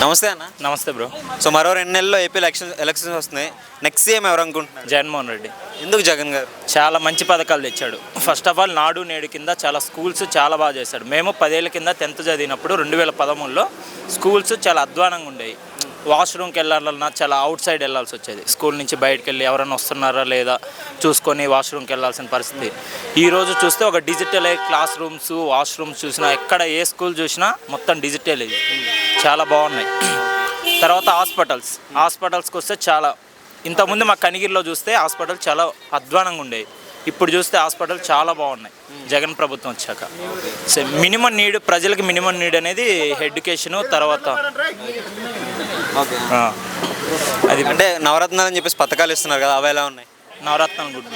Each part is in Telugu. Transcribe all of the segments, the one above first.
నమస్తే అన్న. నమస్తే బ్రో. సో మరో 2 నెలల్లో ఏపీ ఎలక్షన్స్ వస్తున్నాయి. నెక్స్ట్ సీఎం ఎవరు అనుకుంటున్నారు? జగన్మోహన్ రెడ్డి. ఎందుకు జగన్ గారు? చాలా మంచి పథకాలు తెచ్చాడు. ఫస్ట్ ఆఫ్ ఆల్ నాడు నేడు కింద చాలా స్కూల్స్ చాలా బాగా చేశాడు. మేము 10 ఏళ్ళ కింద 10th చదివినప్పుడు 2013లో స్కూల్స్ చాలా అధ్వానంగా ఉండేవి. వాష్రూమ్కి వెళ్ళాలన్నా చాలా అవుట్ సైడ్ వెళ్ళాల్సి వచ్చేది. స్కూల్ నుంచి బయటకు వెళ్ళి ఎవరైనా వస్తున్నారా లేదా చూసుకొని వాష్రూమ్కి వెళ్ళాల్సిన పరిస్థితి. ఈరోజు చూస్తే ఒక డిజిటల్ క్లాస్ రూమ్స్, వాష్రూమ్స్ చూసినా ఎక్కడ ఏ స్కూల్ చూసినా మొత్తం డిజిటల్ ఇది చాలా బాగున్నాయి. తర్వాత హాస్పిటల్స్కి వస్తే చాలా ఇంతకుముందు మా కనిగిరిలో చూస్తే హాస్పిటల్ చాలా అధ్వానంగా ఉండేవి. ఇప్పుడు చూస్తే హాస్పిటల్ చాలా బాగున్నాయి జగన్ ప్రభుత్వం వచ్చాక. సో మినిమం నీడ్, ప్రజలకి మినిమం నీడ్ అనేది ఎడ్యుకేషను. తర్వాత అది అంటే నవరత్నాలు అని చెప్పేసి పథకాలు ఇస్తున్నారు కదా, అవి ఎలా ఉన్నాయి? నవరత్నాలు గుడ్.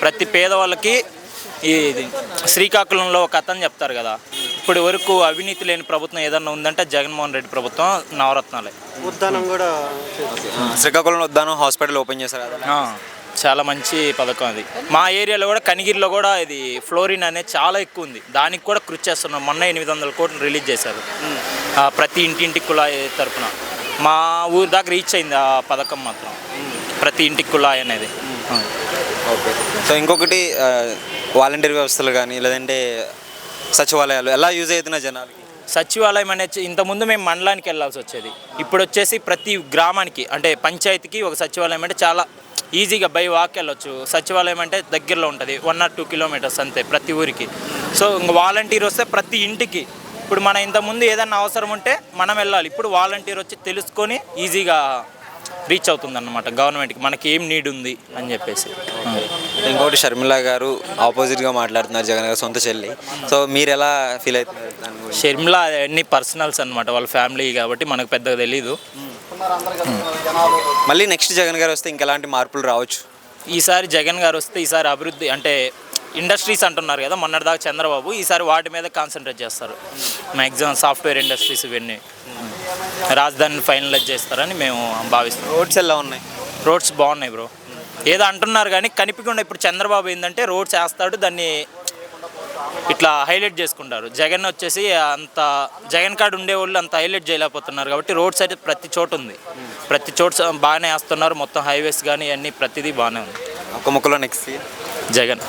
ప్రతి పేదవాళ్ళకి ఇది శ్రీకాకుళంలో ఒక అతను చెప్తారు కదా, ఇప్పటి వరకు అవినీతి లేని ప్రభుత్వం ఏదన్నా ఉందంటే జగన్మోహన్ రెడ్డి ప్రభుత్వం, నవరత్నాలే. ఉద్దానం కూడా శ్రీకాకుళంలో ఉద్దానం హాస్పిటల్ ఓపెన్ చేశారు కదా, చాలా మంచి పథకం అది. మా ఏరియాలో కూడా కనిగిరిలో కూడా ఇది ఫ్లోరిన్ అనేది చాలా ఎక్కువ ఉంది, దానికి కూడా కృషి చేస్తున్నాం. మొన్న 800 కోట్లు రిలీజ్ చేశారు ప్రతి ఇంటింటికి కుళాయి తరపున. మా ఊరి దాకా రీచ్ అయింది ఆ పథకం మాత్రం, ప్రతి ఇంటికి కుళాయి అనేది. ఓకే. సో ఇంకొకటి వాలంటీర్ వ్యవస్థలు కానీ లేదంటే సచివాలయాలు ఎలా యూజ్ అవుతున్నాయి జనాలకి? సచివాలయం అనేది ఇంతకుముందు మేము మండలానికి వెళ్ళాల్సి వచ్చేది, ఇప్పుడు వచ్చేసి ప్రతి గ్రామానికి అంటే పంచాయతీకి ఒక సచివాలయం అంటే చాలా ఈజీగా బై వాక్ వెళ్ళొచ్చు. సచివాలయం అంటే దగ్గరలో ఉంటుంది, 1 or 2 kilometers అంతే ప్రతి ఊరికి. సో ఇంక వాలంటీర్ వస్తే ప్రతి ఇంటికి, ఇప్పుడు మన ఇంతకుముందు ఏదన్నా అవసరం ఉంటే మనం వెళ్ళాలి, ఇప్పుడు వాలంటీర్ వచ్చి తెలుసుకొని ఈజీగా రీచ్ అవుతుంది అన్నమాట గవర్నమెంట్కి, మనకి ఏం నీడ్ ఉంది అని చెప్పేసి. ఇంకోటి షర్మిల గారు ఆపోజిట్గా మాట్లాడుతున్నారు జగన్ గారు సొంత చెల్లి. సో మీరు ఎలా ఫీల్ అవుతున్నారు దాని గురించి? షర్మిల అన్ని పర్సనల్స్ అనమాట, వాళ్ళ ఫ్యామిలీ కాబట్టి మనకు పెద్దగా తెలీదు. మళ్ళీ నెక్స్ట్ జగన్ గారు వస్తే ఇంకెలాంటి మార్పులు రావచ్చు? ఈసారి జగన్ గారు వస్తే ఈసారి అభివృద్ధి అంటే ఇండస్ట్రీస్ అంటున్నారు కదా మొన్నటిదాకా చంద్రబాబు, ఈసారి వాటి మీద కాన్సన్ట్రేట్ చేస్తారు. మ్యాక్సిమం సాఫ్ట్వేర్ ఇండస్ట్రీస్ ఇవన్నీ రాజధానిని ఫైనలైజ్ చేస్తారని మేము భావిస్తాం. రోడ్స్ ఎలా ఉన్నాయి? రోడ్స్ బాగున్నాయి బ్రో, ఏదో అంటున్నారు కానీ కనిపించకుండా. ఇప్పుడు చంద్రబాబు ఏంటంటే రోడ్స్ వేస్తాడు, దాన్ని ఇట్లా హైలైట్ చేసుకుంటారు. జగన్ వచ్చేసి అంత జగన్ కార్డు ఉండేవాళ్ళు అంత హైలైట్ చేయలేకపోతున్నారు కాబట్టి రోడ్స్ అయితే ప్రతి చోటు ఉంది, ప్రతి చోటు బాగానే వేస్తున్నారు. మొత్తం హైవేస్ కానీ అన్నీ ప్రతిదీ బాగానే ఉంది. ఒక ముక్కలో నెక్స్ట్ జగన్.